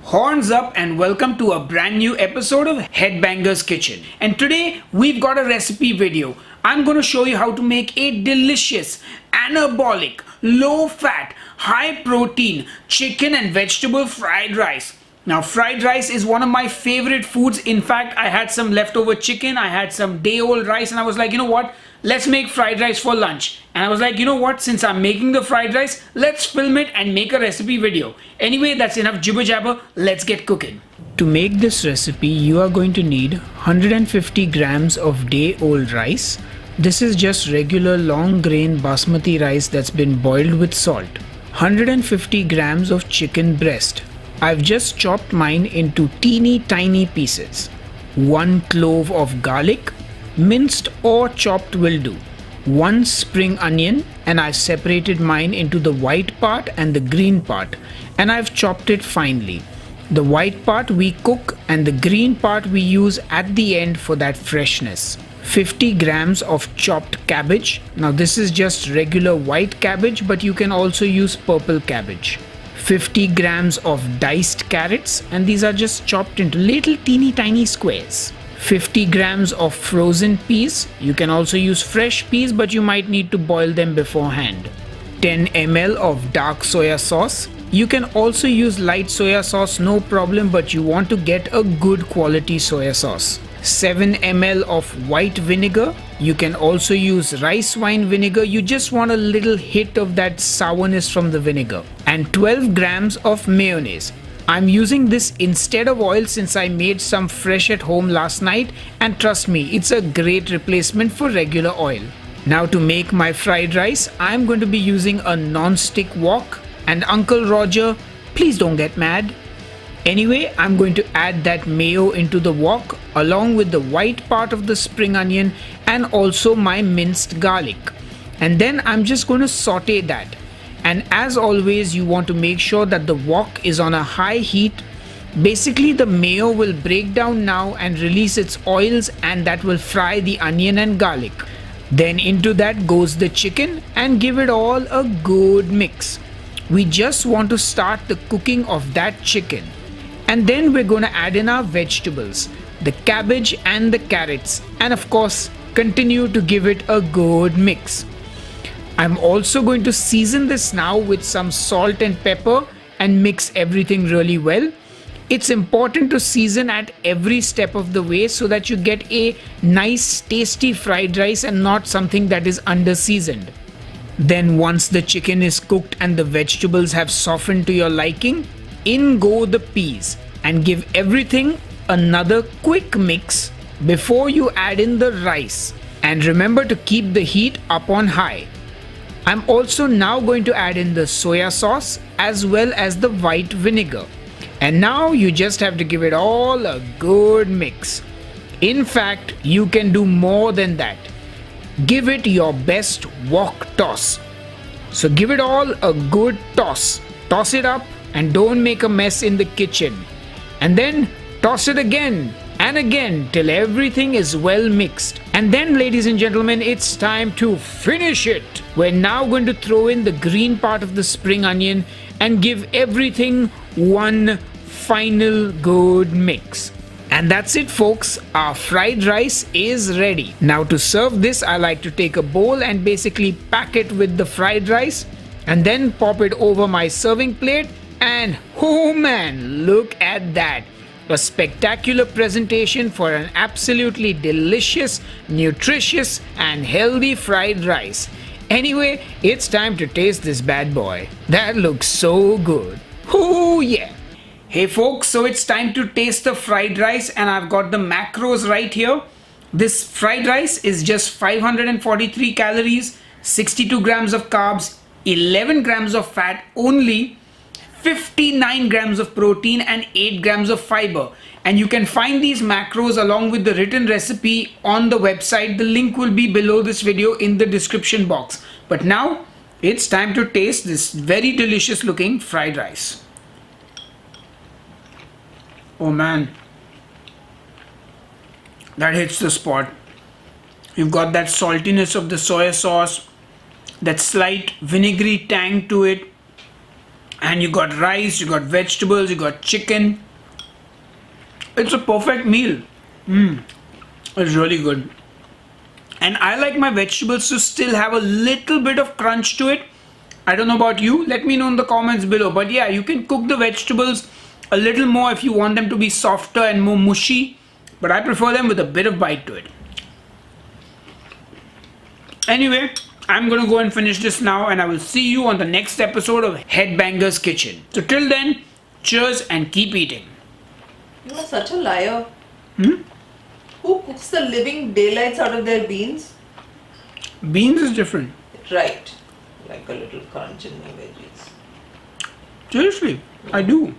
Horns up and welcome to a brand new episode of Headbanger's Kitchen. And today we've got a recipe video. I'm going to show you how to make a delicious, anabolic, low fat, high protein chicken and vegetable fried rice. Now fried rice is one of my favorite foods. In fact, I had some leftover chicken, I had some day old rice and I was like, you know what? Let's make fried rice for lunch. And I was like, you know what, since I'm making the fried rice, let's film it and make a recipe video. Anyway, that's enough jibber jabber, let's get cooking. To make this recipe, you are going to need 150 grams of day old rice. This is just regular long grain basmati rice that's been boiled with salt. 150 grams of chicken breast. I've just chopped mine into teeny tiny pieces. 1 clove of garlic, minced or chopped will do. 1 spring onion, and I've separated mine into the white part and the green part, and I've chopped it finely. The white part we cook and the green part we use at the end for that freshness. 50 grams of chopped cabbage. Now this is just regular white cabbage, but you can also use purple cabbage. 50 grams of diced carrots, and these are just chopped into little teeny tiny squares. 50 grams of frozen peas. You can also use fresh peas, but you might need to boil them beforehand. 10 ml of dark soya sauce. You can also use light soya sauce, no problem, but you want to get a good quality soya sauce. 7 ml of white vinegar. You can also use rice wine vinegar. You just want a little hit of that sourness from the vinegar. And 12 grams of mayonnaise. I'm using this instead of oil since I made some fresh at home last night, and trust me, it's a great replacement for regular oil. Now to make my fried rice, I'm going to be using a non-stick wok, and Uncle Roger, please don't get mad. Anyway, I'm going to add that mayo into the wok along with the white part of the spring onion and also my minced garlic. And then I'm just going to saute that. And as always, you want to make sure that the wok is on a high heat. Basically, the mayo will break down now and release its oils, and that will fry the onion and garlic. Then into that goes the chicken and give it all a good mix. We just want to start the cooking of that chicken. And then we're going to add in our vegetables, the cabbage and the carrots, and of course continue to give it a good mix. I'm also going to season this now with some salt and pepper and mix everything really well. It's important to season at every step of the way so that you get a nice tasty fried rice and not something that is under seasoned. Then once the chicken is cooked and the vegetables have softened to your liking, in go the peas and give everything another quick mix before you add in the rice. And remember to keep the heat up on high. I'm also now going to add in the soya sauce as well as the white vinegar. And now you just have to give it all a good mix. In fact, you can do more than that. Give it your best wok toss. So give it all a good toss. Toss it up and don't make a mess in the kitchen. And then toss it again and again till everything is well mixed. And then, ladies and gentlemen, it's time to finish it. We're now going to throw in the green part of the spring onion and give everything one final good mix. And that's it, folks. Our fried rice is ready. Now to serve this, I like to take a bowl and basically pack it with the fried rice and then pop it over my serving plate. And oh man, look at that. A spectacular presentation for an absolutely delicious, nutritious and healthy fried rice. Anyway, it's time to taste this bad boy. That looks so good. Oh yeah. Hey folks, so it's time to taste the fried rice, and I've got the macros right here. This fried rice is just 543 calories, 62 grams of carbs, 11 grams of fat only, 59 grams of protein and 8 grams of fiber. And you can find these macros along with the written recipe on the website. The link will be below this video in the description box. But now it's time to taste this very delicious looking fried rice. Oh man, that hits the spot. You've got that saltiness of the soya sauce, that slight vinegary tang to it, And you got rice, you got vegetables, you got chicken. It's a perfect meal. It's really good. And I like my vegetables to still have a little bit of crunch to it. I don't know about you. Let me know in the comments below. But yeah, you can cook the vegetables a little more if you want them to be softer and more mushy. But I prefer them with a bit of bite to it. Anyway, I'm gonna go and finish this now, and I will see you on the next episode of Headbanger's Kitchen. So till then, cheers and keep eating. You are such a liar. Who cooks the living daylights out of their beans? Beans is different. Right. Like a little crunch in my veggies. Seriously, I do.